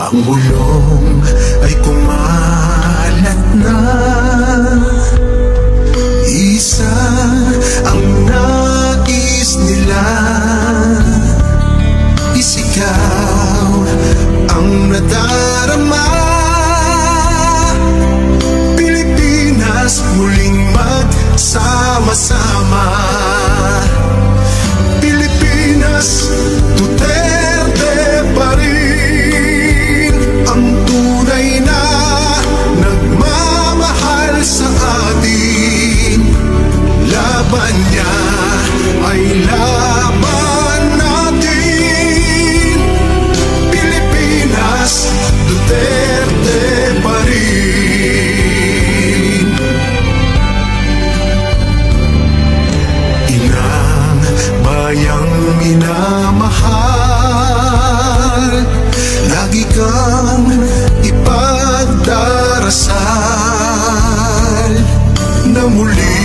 Ang bulong ay kumalat na, isa ang nais nila, isigaw ang nadarama. Pilipinas muling magsama-sama. Pilipinas, Duterte pa rin ang tunay na nagmamahal sa atin. Laban niya ay laban natin. Pilipinas, Duterte pa rin. Inang bayang minamahal, lagi kang ipagdarasal na muli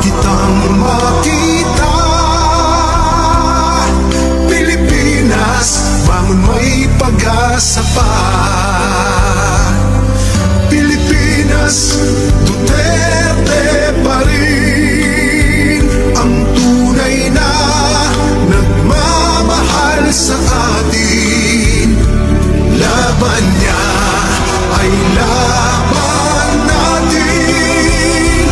kitang makita. Pilipinas, bangon, may pag-asa pa. Pilipinas, Duterte pa rin ang tunay na nagmamahal sa atin. Laban niya ay laban natin.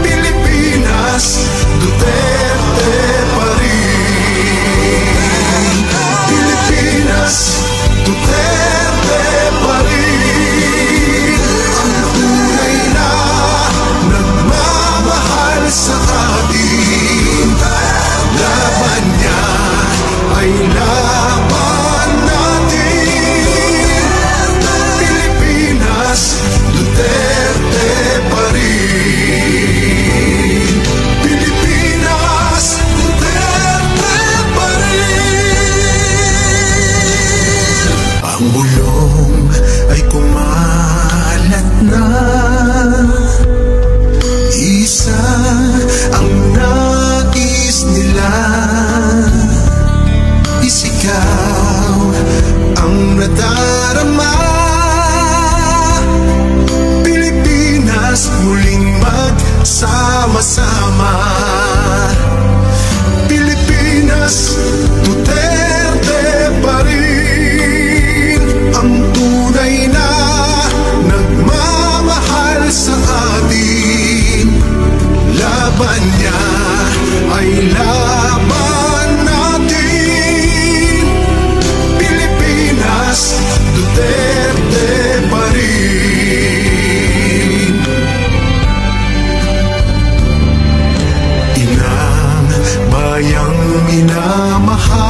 Pilipinas, Duterte pa rin. Pilipinas, Duterte pa rin ang tunay na nagmamahal sa atin. Laban niya ay laban natin. Pilipinas, Duterte pa rin. Pilipinas, Duterte pa rin. Ang bulong ay kumalat na, isa ang nais nila, isigaw ang nadarama. Pilipinas muling magsama-sama. Pilipinas, Duterte pa rin ang tunay na nagmamahal sa atin. Laban niya ay laban natin. Pilipinas, Duterte pa rin. Inang bayang minamahal,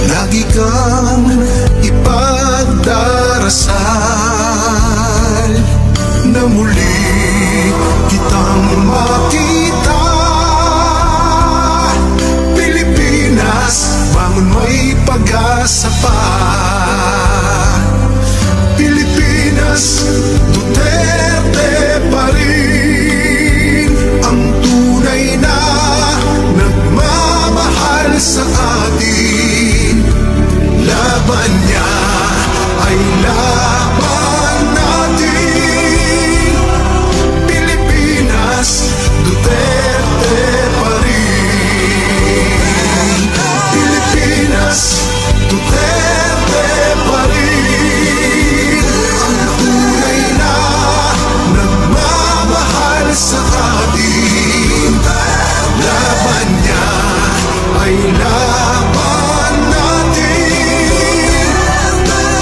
lagi kang ipagdarasal na muli kitang makita. Pilipinas, bangon, may pag-asa pa. Pilipinas, Duterte pa rin ang tunay na nagmamahal sa atin. Laban niya ay laban natin. Pilipinas, Duterte pa rin. Pilipinas, Duterte pa rin ang tunay na nagmamahal sa atin. Laban niya ay laban natin.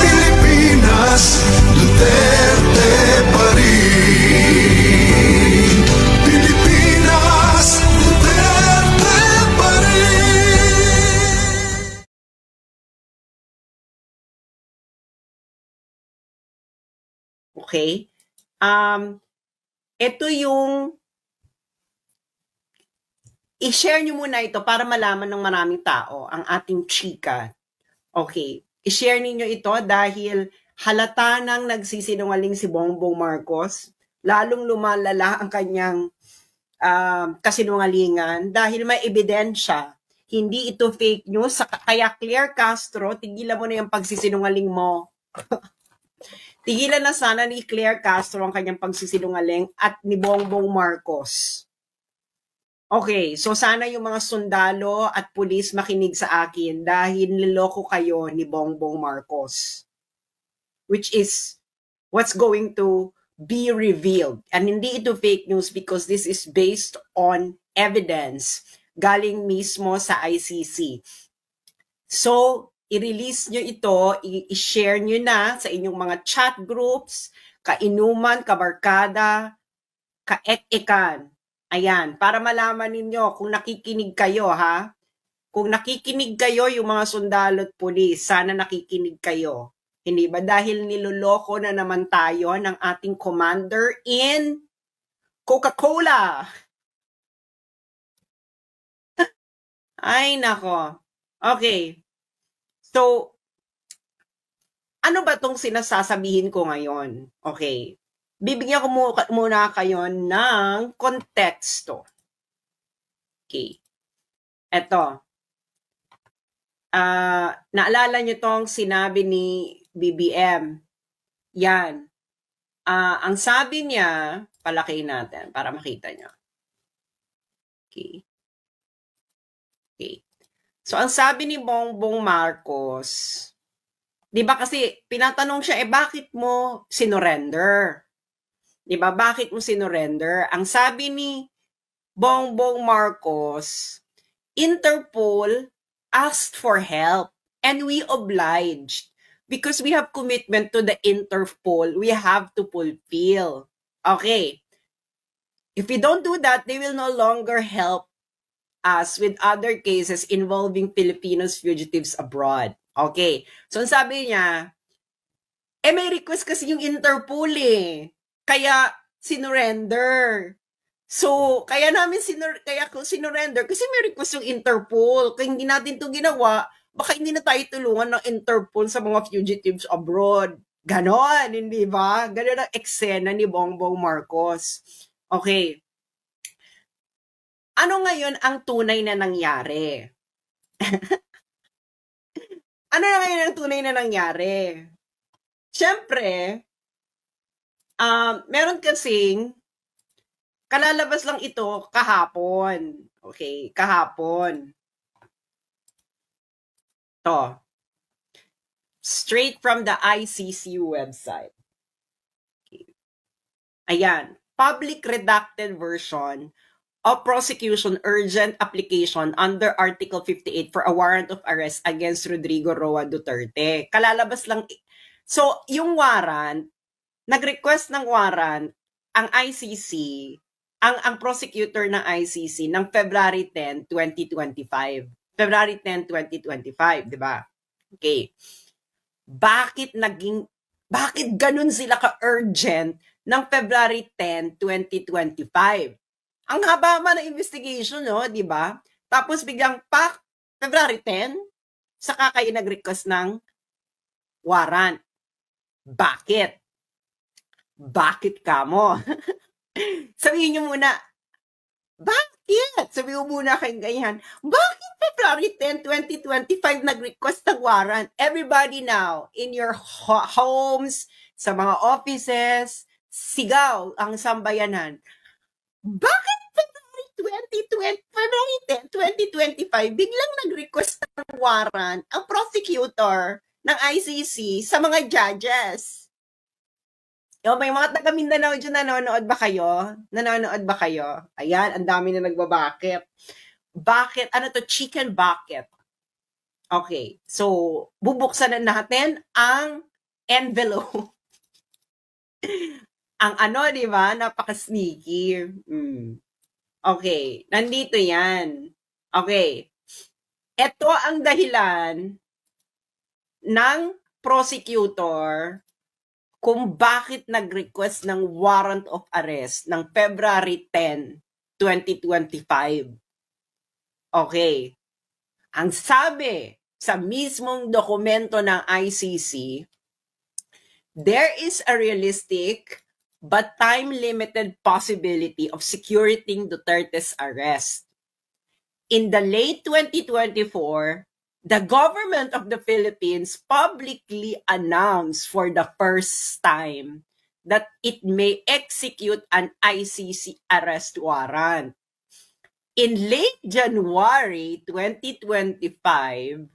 Pilipinas, Duterte pa rin. Pilipinas, Duterte pa rin. Okay? Ito yung i-share nyo muna ito para malaman ng maraming tao ang ating chika. Okay. I-share ninyo ito dahil halata nang nagsisinungaling si Bongbong Marcos. Lalong lumalala ang kanyang kasinungalingan dahil may ebidensya Hindi ito fake news. Kaya Claire Castro, tigilan mo na yung pagsisinungaling mo. Tigilan na sana ni Claire Castro ang kanyang pagsisinungaling at ni Bongbong Marcos. Okay, so sana yung mga sundalo at pulis makinig sa akin dahil niloko kayo ni Bongbong Marcos. Which is what's going to be revealed. And hindi ito fake news because this is based on evidence galing mismo sa ICC. So, i-release nyo ito, i-share nyo na sa inyong mga chat groups, kainuman, kabarkada, kaek-ekan. Ayan, para malaman ninyo kung nakikinig kayo, ha? Kung nakikinig kayo, yung mga sundalo at pulis, sana nakikinig kayo. Hindi ba? Dahil niloloko na naman tayo ng ating commander in Coca-Cola. Ay, nako. Okay. So, ano ba tong sinasasabihin ko ngayon? Okay. Bibigyan ko muna kayo ng konteksto. Okay. Eto. Naalala nyo tong sinabi ni BBM. Yan. Ang sabi niya, palakihin natin para makita nyo. Okay. Okay. So, ang sabi ni Bongbong Marcos, di ba kasi pinatanong siya, bakit mo sinurrender? Di ba, bakit mo sinurrender? Ang sabi ni Bongbong Marcos, Interpol asked for help and we obliged because we have commitment to the Interpol. We have to fulfill. Okay. If we don't do that, they will no longer help us with other cases involving Filipinos fugitives abroad. Okay. So, ang sabi niya, may request kasi yung Interpol Kaya, sinurrender. So, kaya sinurrender kasi may request yung Interpol. Kaya hindi natin ito ginawa, baka hindi na tayo tulungan ng Interpol sa mga fugitives abroad. Ganon, hindi ba? Ganon ang eksena ni Bongbong Marcos. Okay. Ano ngayon ang tunay na nangyari? Ano na ngayon ang tunay na nangyari? Siyempre, meron kasing, kalalabas lang ito kahapon. Okay, kahapon. To. Straight from the ICC website. Okay. Ayan, public redacted version of prosecution urgent application under Article 58 for a warrant of arrest against Rodrigo Roa Duterte. Kalalabas lang. So, yung warrant, nag-request ng warrant ang ICC, ang prosecutor ng ICC ng February 10, 2025. February 10, 2025, di ba? Okay. Bakit ganun sila ka-urgent ng February 10, 2025? Ang haba man ng investigation, no, di ba? Tapos biglang February 10, saka kayo nag-request ng warrant. Bakit? Bakit ka mo? Sabihin nyo muna, bakit? Sabihin mo muna kayong ganyan, bakit February 10, 2025 nag-request ng warrant? Everybody now, in your homes, sa mga offices, sigaw ang sambayanan. Bakit February 10, 2025, biglang nag-request ng warrant ang prosecutor ng ICC sa mga judges? May mga taga Mindanao dyan, nanonood ba kayo? Nanonood ba kayo? Ayan, ang dami na nagbabakit. Bakit? Ano to? Chicken bucket. Okay, so bubuksan na natin ang envelope. Ang di ba? Napaka-sneaky. Okay, nandito yan. Okay. Ito ang dahilan ng prosecutor kung bakit nag-request ng warrant of arrest ng February 10, 2025. Okay. Ang sabi sa mismong dokumento ng ICC, there is a realistic but time-limited possibility of securing Duterte's arrest. in the late 2024, the government of the Philippines publicly announced for the first time that it may execute an ICC arrest warrant. In late January 2025,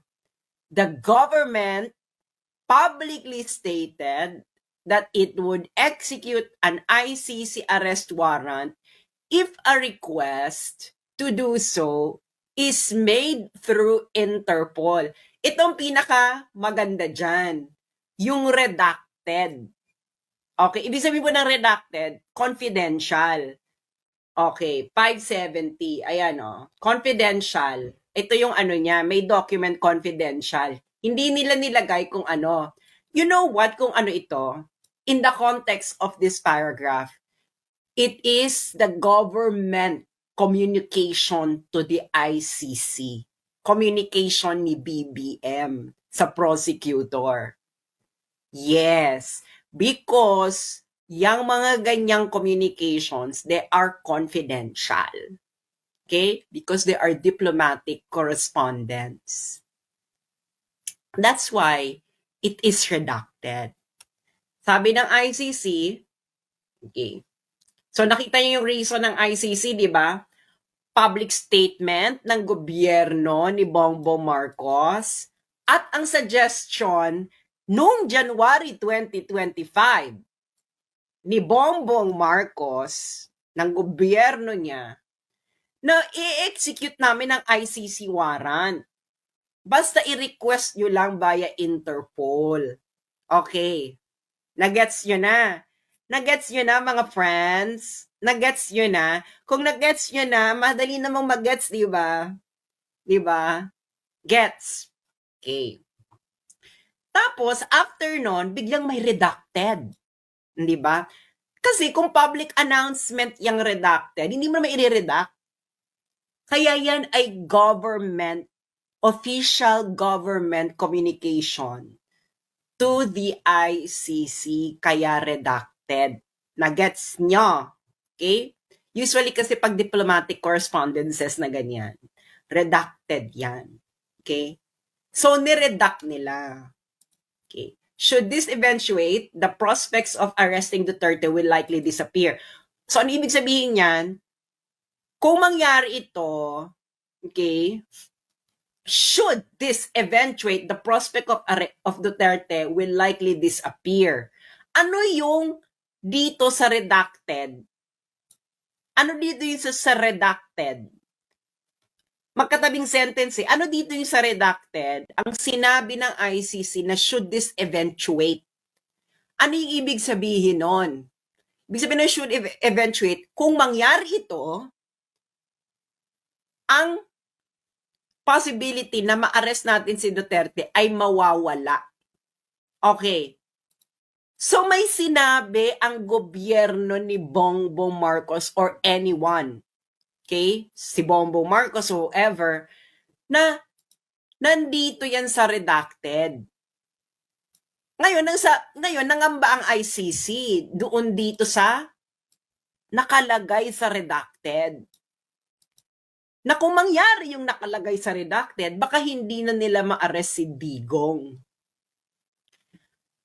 the government publicly stated that it would execute an ICC arrest warrant if a request to do so is made through Interpol. Itong pinaka maganda dyan, yung redacted. Okay, ibig sabihin po ng redacted, confidential. Okay, 570, ayan confidential. Ito yung ano niya, may document confidential. Hindi nila nilagay kung ano. You know what, kung ano ito? In the context of this paragraph, it is the government communication to the ICC. Communication ni BBM sa prosecutor. Yes, because yung mga ganyang communications, they are confidential. Okay? Because they are diplomatic correspondence. That's why it is redacted. Sabi ng ICC, okay, so nakita niyo yung reason ng ICC, di ba? Public statement ng gobyerno ni Bongbong Marcos at ang suggestion noong January 2025 ni Bongbong Marcos ng gobyerno niya na i-execute namin ang ICC warrant. Basta i-request nyo lang via Interpol. Okay. Nagets nyo na. Nagets nyo na mga friends. Nagets nyo na. Kung nagets nyo na, madali namang magets, di ba? Di ba? Gets. Okay. Tapos, after nun, biglang may redacted. Di ba? Kasi kung public announcement yung redacted, hindi mo naman i-redact. Kaya yan ay official government communication to the ICC, kaya redacted. Nagets nyo? Okay? Usually kasi pag diplomatic correspondences na ganyan, redacted yan. Okay? So, niredact nila. Okay? Should this eventuate, the prospects of arresting Duterte will likely disappear. So, ano ibig sabihin yan? Kung mangyari ito, okay, should this eventuate, the prospect of Duterte will likely disappear. Ano yung dito sa redacted? Ano dito yung sa redacted? Magkatabing sentence eh. Ano dito yung sa redacted? Ang sinabi ng ICC na should this eventuate. Ano yung ibig sabihin nun? Ibig sabihin na should eventuate, kung mangyari ito, ang possibility na ma-arrest natin si Duterte ay mawawala. Okay. So may sinabi ang gobyerno ni Bongbong Marcos or anyone, okay, si Bongbong Marcos or whoever, na nandito yan sa redacted. Ngayon nangamba ang ICC doon dito sa nakalagay sa redacted. Na kung mangyari yung nakalagay sa redacted, baka hindi na nila ma-arrest si Digong.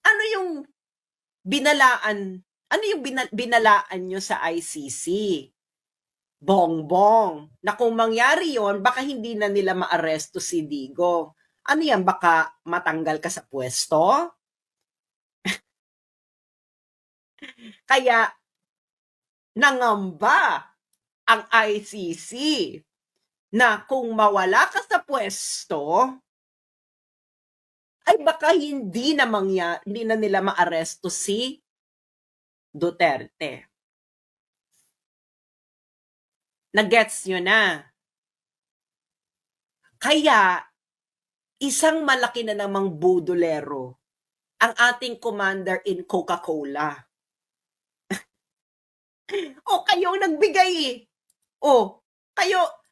Ano yung binalaan? Ano yung binalaan nyo sa ICC? Bongbong. Na kung mangyari yon, baka hindi na nila ma-arresto si Digong. Ano yan? Baka matanggal ka sa pwesto? Kaya, nangamba ang ICC na kung mawala ka sa pwesto, ay baka hindi na nila maaresto si Duterte. Nagets nyo na. Kaya, isang malaki na namang budolero ang ating commander in Coca-Cola. O, kayo nagbigay eh. O, kayo,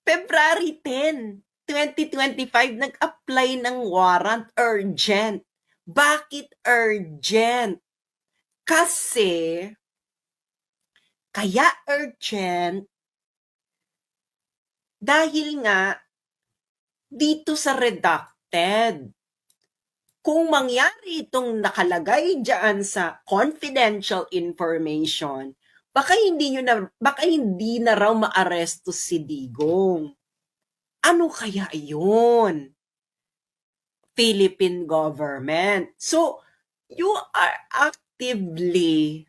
February 10, 2025, nag-apply ng warrant urgent. Bakit urgent? Kasi, kaya urgent, Dahil nga, dito sa redacted, kung mangyari itong nakalagay dyan sa confidential information, baka hindi na raw maaresto si Digong. Ano kaya yun? Philippine government. So, you are actively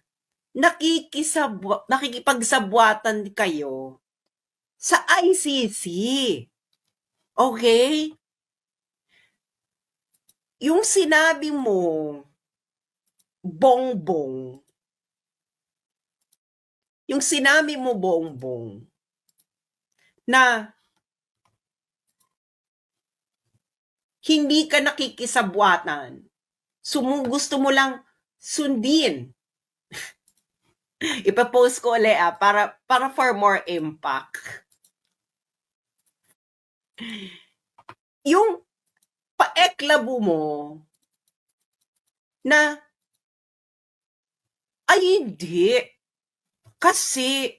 nakikipagsabwatan kayo sa ICC. Okay? Yung sinabi mo, Bongbong, na hindi ka nakikisabwatan, gusto mo lang sundin. Ipapost ko ulit para for more impact. Yung paeklabo mo na ay hindi. Kasi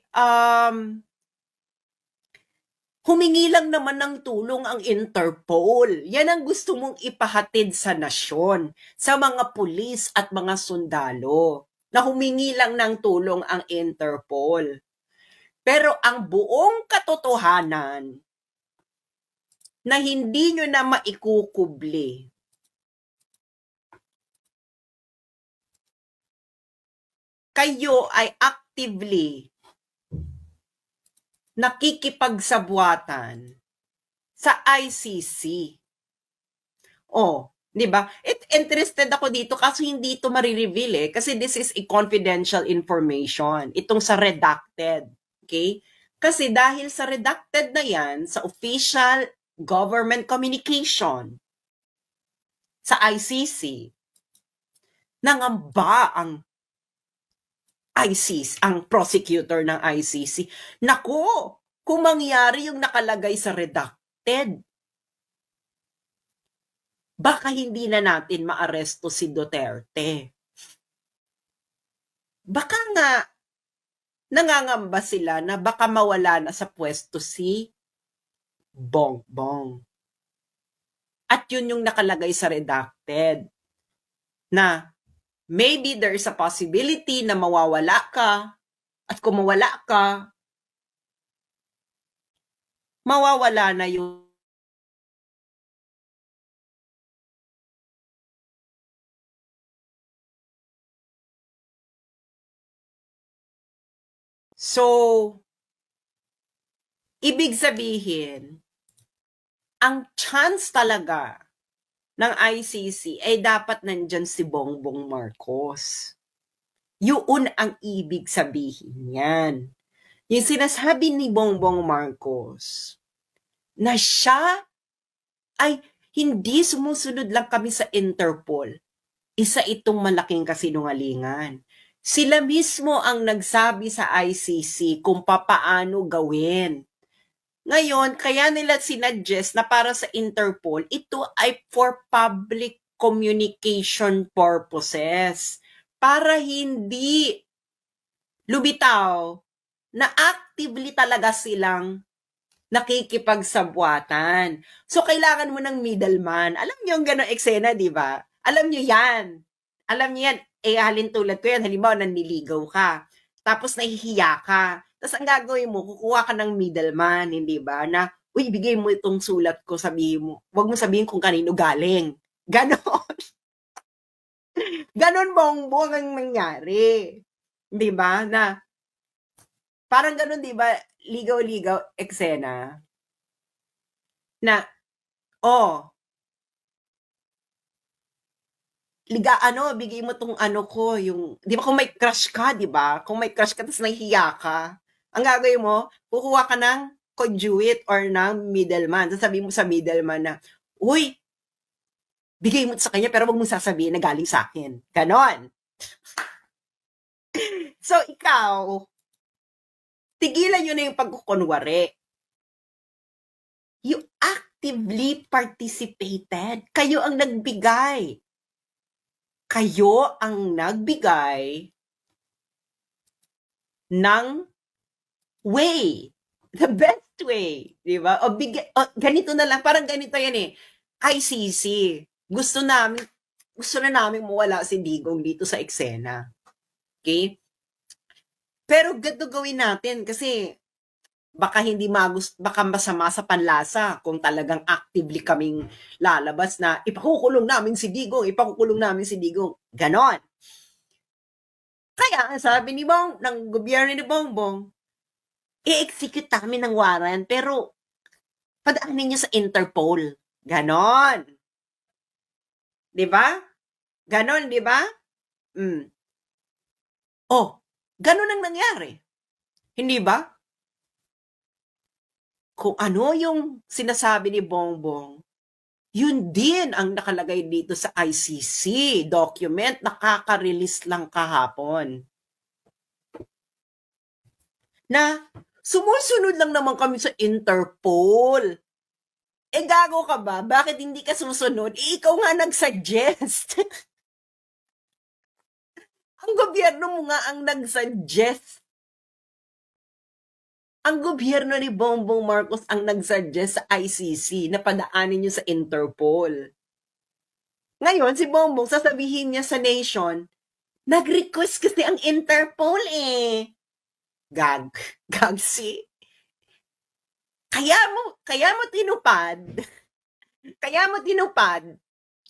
humingi lang naman ng tulong ang Interpol. Yan ang gusto mong ipahatid sa nasyon, sa mga pulis at mga sundalo, na humingi lang ng tulong ang Interpol. Pero ang buong katotohanan na hindi nyo na maikukubli, kayo ay actively nakikipagsabwatan sa ICC. Oh, 'di ba? Interested ako dito kasi hindi ito marireveal kasi this is a confidential information. Itong sa redacted, okay? Kasi dahil sa redacted na 'yan sa official government communication sa ICC, nangamba ang ICC, ang prosecutor ng ICC. Naku, kung mangyari yung nakalagay sa redacted, baka hindi na natin maaresto si Duterte. Baka nga, nangangamba sila na baka mawala na sa pwesto si Bongbong. At yun yung nakalagay sa redacted, na maybe there is a possibility na mawawala ka, at kung mawala ka, mawawala na yung So, ibig sabihin, ang chance talaga ng ICC ay dapat nandyan si Bongbong Marcos. Yun ang ibig sabihin yan. Yung sinasabi ni Bongbong Marcos na siya ay hindi sumusunod lang kami sa Interpol. Isa itong malaking kasinungalingan. Sila mismo ang nagsabi sa ICC kung papaano gawin. Ngayon, kaya nila sinuggest na para sa Interpol, ito ay for public communication purposes. Para hindi lumitaw na actively talaga silang nakikipagsabwatan. So, kailangan mo ng middleman. Alam niyo yung gano'ng eksena, di ba? Alam niyo yan. Alam niyo yan. Halin tulad ko yan. Halimbawa, nanliligaw ka. Tapos nahihiya ka. Tapos ang gagawin mo, kukuha ka ng middleman, hindi ba? Na, uy, bigay mo itong sulat ko, sabihin mo. Huwag mo sabihin kung kanino galing. Ganon. Ganon Bongbong ang nangyari. Di ba? Na, parang ganon, di ba? Ligaw-ligaw eksena. Na, bigay mo tong ko, yung, di ba kung may crush ka, di ba? Kung may crush ka, tapos nahihiya ka, ang gagawin mo, kukuha ka ng conduit or ng middleman. Sasabihin mo sa middleman na, uy, bigay mo sa kanya, pero wag mong sasabihin na galing sa akin. Ganon. So, ikaw, tigilan nyo na yung pagkukunwari. You actively participated. Kayo ang nagbigay. Kayo ang nagbigay ng way The best way, di ba? Ganito na lang, parang ganito yan eh. ICC, gusto na namin mawala si Digong dito sa eksena. Okay? Pero ganito gawin natin kasi baka baka masama sa panlasa kung talagang actively kaming lalabas na ipakukulong namin si Digong. Ganon. Kaya, sabi ng gobyerno ni Bongbong, i-execute namin ng warrant, pero padaanin niyo sa Interpol. Ganon. Di ba? Ganon, di ba? Oh, ganon ang nangyari. Hindi ba? Kung ano yung sinasabi ni Bongbong, yun din ang nakalagay dito sa ICC document na kaka-release lang kahapon. Na sumusunod lang naman kami sa Interpol. Gago ka ba? Bakit hindi ka susunod? Ikaw nga nag-suggest. Ang gobyerno mo nga ang nag-suggest. Ang gobyerno ni Bongbong Marcos ang nag-suggest sa ICC na padaanin niyo sa Interpol. Ngayon, si Bongbong, sasabihin niya sa nation, nag-request kasi ang Interpol eh. Gag si. Kaya mo tinupad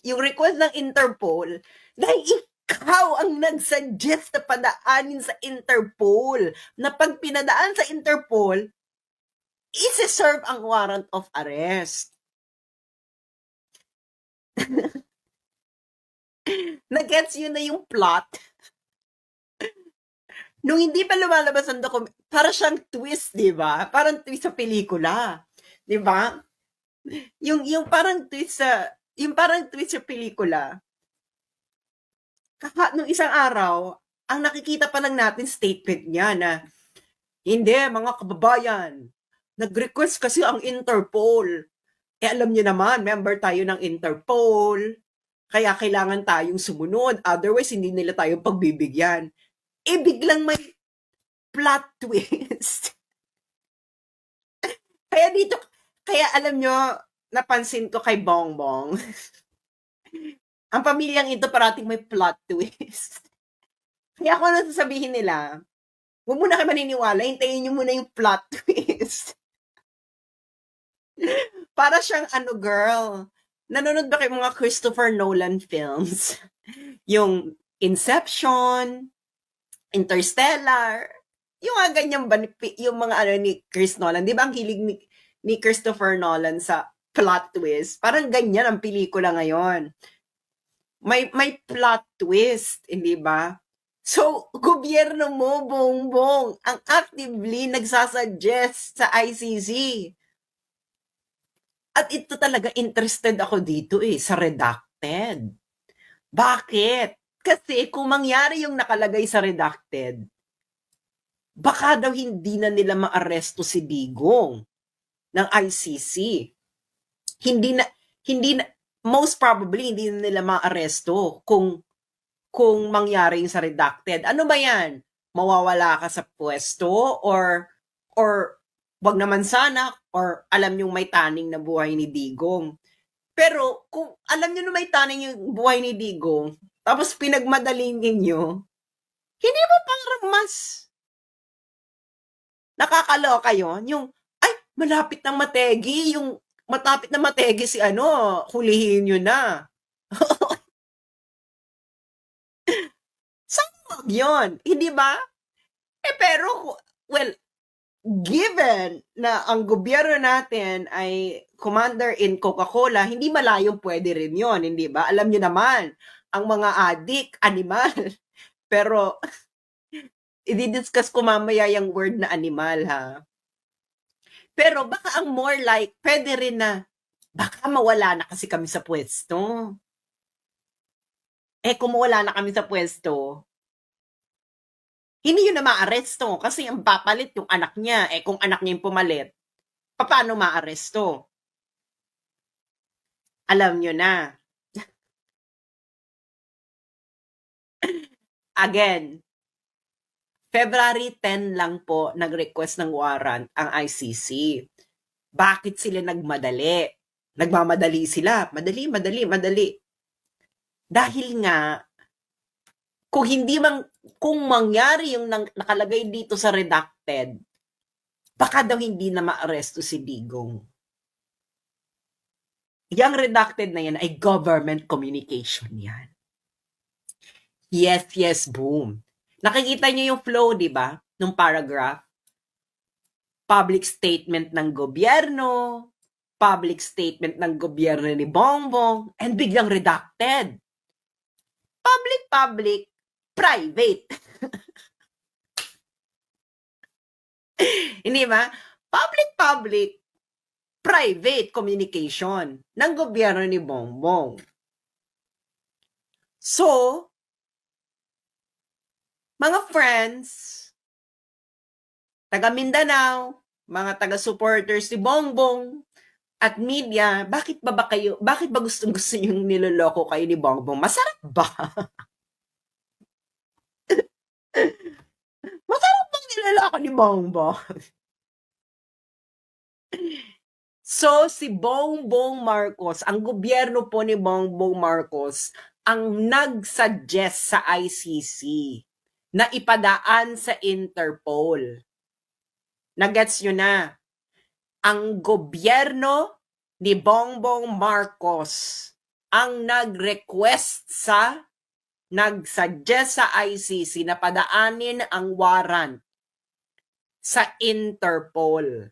yung request ng Interpol dahil ikaw ang nag-suggest na padaanin sa Interpol, na pag pinadaan sa Interpol, isi-serve ang warrant of arrest. Nag-gets yun na yung plot. Nung hindi pa lumalabas ang document, para siyang twist, di ba? Parang twist sa pelikula. Di ba? Yung parang twist sa pelikula. Nung isang araw, ang nakikita pa lang natin statement niya na, hindi, mga kababayan, nag-request kasi ang Interpol. Alam niyo naman, member tayo ng Interpol, kaya kailangan tayong sumunod. Otherwise, hindi nila tayo pagbibigyan. Biglang may plot twist. Kaya alam nyo, napansin ko kay Bongbong, ang pamilyang ito parating may plot twist. Kaya ako nasasabihin nila, huwag mo na kayo maniniwala, hintayin nyo muna yung plot twist. Para siyang girl, nanonood ba kayo mga Christopher Nolan films? Yung Inception, Interstellar, yung mga ganyan ba, yung mga ni Chris Nolan, di ba ang hilig ni Christopher Nolan sa plot twist? Parang ganyan ang pelikula ngayon. May plot twist, hindi ba? So, gobyerno mo, Bongbong, ang actively nagsasuggest sa ICC. At ito talaga interested ako dito sa redacted. Bakit? Kasi kung mangyari yung nakalagay sa redacted, baka daw hindi na nila maaresto si Digong ng ICC. Hindi na, most probably hindi na nila maaresto kung mangyari yung sa redacted. Ano ba yan? Mawawala ka sa pwesto or wag naman sana, or alam nyo may taning na buhay ni Digong. Pero kung alam nyo na may taning yung buhay ni Digong, tapos pinagmadaling ninyo, hindi ba parang mas nakakaloka yun? Yung, ay, malapit na mategi si hulihin nyo na. Saan yun? Hindi ba? Pero, well, given na ang gobyerno natin ay commander in Coca-Cola, hindi malayong pwede rin yon, hindi ba? Alam nyo naman, ang mga adik, animal. Pero, i-discuss ko mamaya yung word na animal, ha? Pero baka ang more like, pwede rin na, baka mawala na kasi kami sa pwesto. Kung mawala na kami sa pwesto, hindi yun na maaresto kasi ang papalit yung anak niya. Kung anak niya yung pumalit, paano maaresto? Alam nyo na. Again, February 10 lang po nag-request ng warrant ang ICC. Bakit sila nagmadali? Nagmamadali sila. Madali. Dahil nga, kung mangyari yung nakalagay dito sa redacted, baka daw hindi na ma-aresto si Digong. Yang redacted na yan ay government communication yan. Yes, boom. Nakikita niyo yung flow, di ba? Nung paragraph. Public statement ng gobyerno, public statement ng gobyerno ni Bongbong, and biglang redacted. Public, private. Hindi ba? Public, private communication ng gobyerno ni Bongbong. So, mga friends, taga Mindanao, mga taga-supporters ni Bongbong at media, bakit ba gusto yung niloloko kayo ni Bongbong? Masarap ba? Masarap bang niloloko ni Bongbong? So, si Bongbong Marcos, ang gobyerno po ni Bongbong Marcos, ang nag-suggest sa ICC na ipadaan sa Interpol. Nagets nyo na, ang gobyerno ni Bongbong Marcos ang nag-suggest sa ICC na padaanin ang warrant sa Interpol.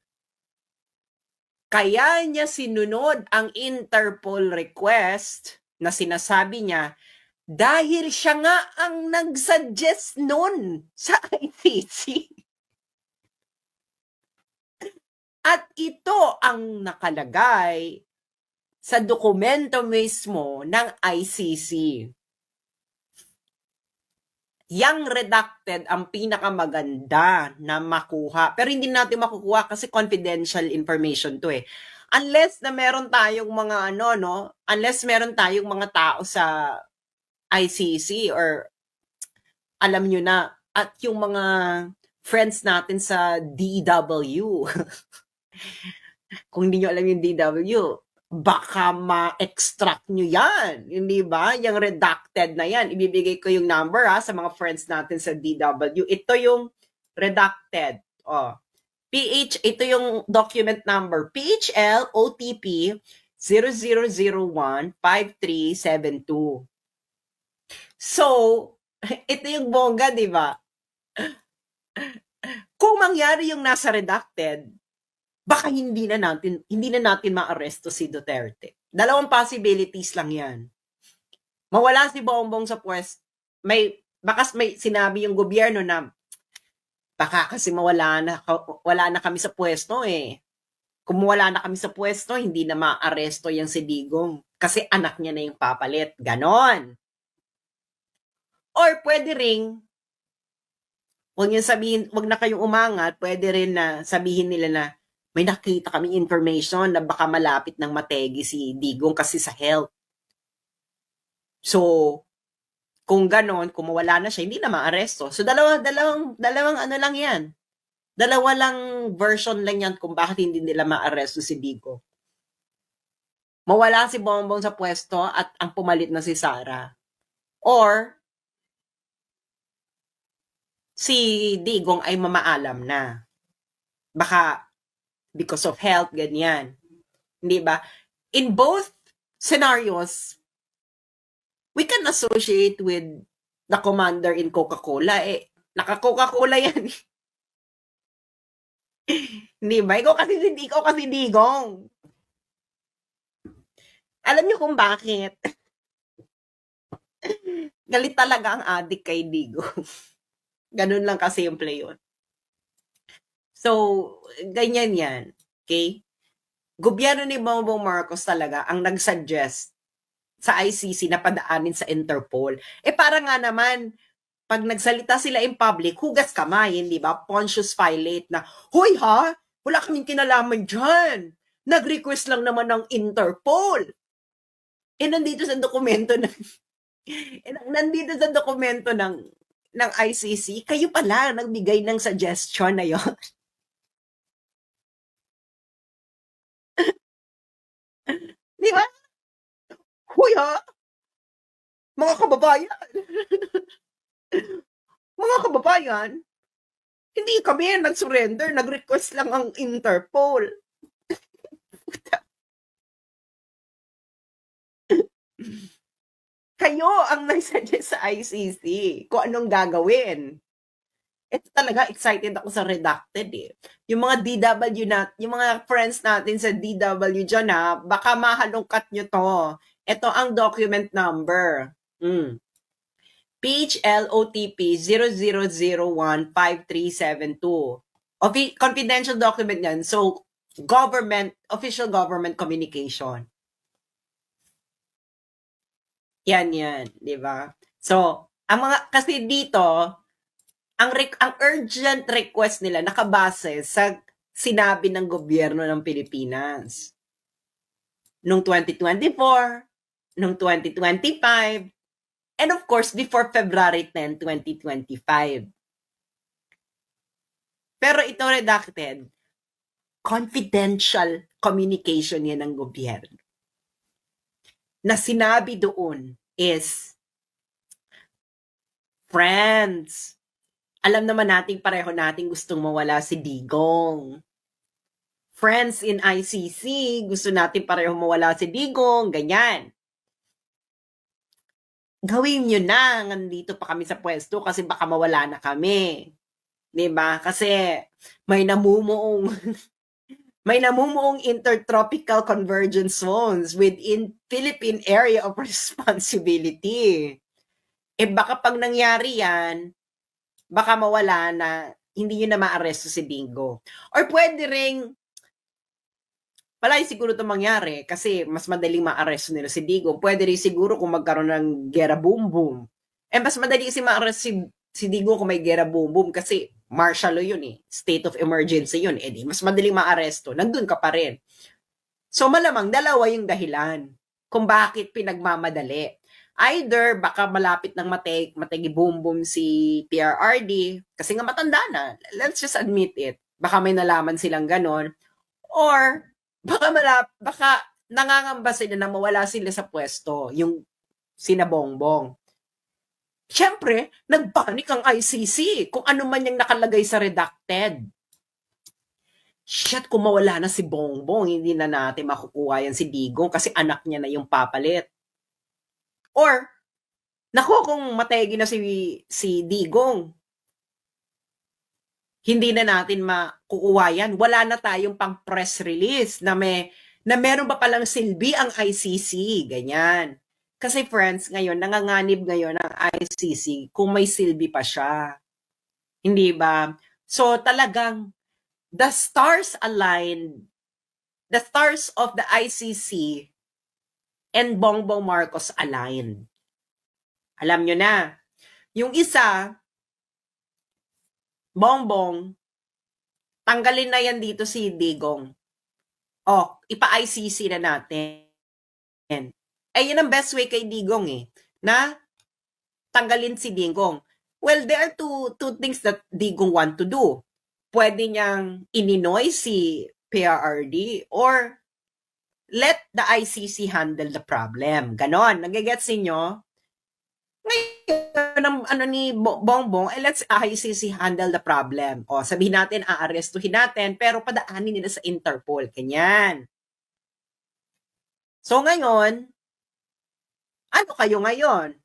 Kaya niya sinunod ang Interpol request na sinasabi niya dahil siya nga ang nag-suggest nun sa ICC. At ito ang nakalagay sa dokumento mismo ng ICC. Yang redacted ang pinakamaganda na makuha. Pero hindi natin makukuha kasi confidential information to eh. Unless na meron tayong mga unless meron tayong mga tao sa ICC or alam nyo na, at yung mga friends natin sa DW. Kung hindi nyo alam yung DW, baka ma-extract nyo yan. Hindi ba? Yung redacted na yan. Ibibigay ko yung number sa mga friends natin sa DW. Ito yung redacted. Ito yung document number. PHL OTP 00015372. So, ito yung bongga, di ba? Kung mangyari yung nasa redacted, baka hindi na natin ma-aresto si Duterte. Dalawang possibilities lang yan. Mawala si Bongbong sa pwesto. Baka may sinabi yung gobyerno na baka kasi wala na kami sa pwesto eh. Kung wala na kami sa pwesto, hindi na ma-aresto yung si Digong. Kasi anak niya na yung papalit. Ganon. Or pwede ring, wag na kayong umangat, pwede rin na sabihin nila na may nakita kami information na baka malapit ng mategi si Digong kasi sa health. So, kung ganon, kung mawala na siya, hindi na maaresto. So, dalawang lang yan. Dalawa lang version lang yan kung bakit hindi nila maaresto si Digong. Mawala si Bongbong sa pwesto at ang pumalit na si Sara. Or, si Digong ay mamaalam na. Baka because of health, ganyan. Hindi ba? In both scenarios, we can associate with the commander in Coca-Cola. Naka-Coca-Cola yan. Hindi ba? Ikaw kasi Digong. Alam niyo kung bakit? Galit talaga ang adik kay Digong. Ganun lang kasimple yun. So, ganyan yan. Okay? Gobyerno ni Bongbong Marcos talaga ang nag-suggest sa ICC na padaanin sa Interpol. Para nga naman, pag nagsalita sila in public, hugas kamay, hindi ba? Pontius Pilate na, hoy ha, wala kaming kinalaman dyan. Nag-request lang naman ng Interpol. Nandito sa dokumento ng ng ICC, kayo pala nagbigay ng suggestion na yon. Di ba? Kuya, mga kababayan, mga kababayan, hindi kami nag-surrender, nag-request lang ang Interpol. Kayo ang nag-suggest sa ICC kung anong gagawin. Ito talaga, excited ako sa redacted eh. Yung mga DW yung mga friends natin sa DW dyan baka mahalongkat nyo to. Ito ang document number. Page LOTP 00015372. Confidential document yan. So, official government communication. Yan, di ba? So, kasi dito, ang urgent request nila nakabase sa sinabi ng gobyerno ng Pilipinas. Noong 2024, noong 2025, and of course, before February 10, 2025. Pero ito redacted, confidential communication yan ng gobyerno. Na sinabi doon is, friends, alam naman nating pareho nating gustong mawala si Digong. Friends in ICC, gusto natin pareho mawala si Digong, ganyan. Gawin nyo na, nandito pa kami sa pwesto kasi baka mawala na kami. Diba? Kasi may namumuong intertropical convergence zones within Philippine Area of Responsibility. Baka pag nangyari yan, baka mawala na, hindi nyo na maaresto si Digong. Or pwede ring, palagi siguro ito mangyari kasi mas madaling maaresto nila si Digong. Pwede rin siguro kung magkaroon ng gera boom boom. Mas madali kasi maaresto si Digong kung may gera boom boom kasi martial law yun State of emergency yun. Di mas madaling maaresto. Nandun ka pa rin. So malamang dalawa yung dahilan kung bakit pinagmamadali. Either baka malapit ng mategi boom boom si PRRD kasi nga matanda na. Let's just admit it. Baka may nalaman silang ganon. Or baka nangangamba sila na mawala sila sa pwesto, yung sina Bongbong. Siyempre, nagpanik ang ICC kung ano man yung nakalagay sa redacted. Shit, kung mawala na si Bongbong, hindi na natin makukuha yan si Digong kasi anak niya na yung papalit. Or, nako kung mategi na si Digong, hindi na natin makukuha yan. Wala na tayong pang press release na meron pa palang silbi ang ICC. Ganyan. Kasi friends, ngayon, nanganganib ngayon ang ICC kung may silbi pa siya. Hindi ba? So talagang the stars aligned, the stars of the ICC and Bongbong Marcos aligned. Alam nyo na, yung isa, Bongbong, tanggalin na yan dito si Digong. Ipa-ICC na natin. Yun ang best way kay Digong na tanggalin si Digong. Well, there are two things that Digong want to do. Pwede niyang ininoy si PRRD or let the ICC handle the problem. Ganon. Nagigets ninyo? Ngayon, ni Bongbong, let's ICC handle the problem. Sabihin natin, aarestuhin natin, pero padaanin nila sa Interpol. Ganyan. So ngayon, ano kayo ngayon?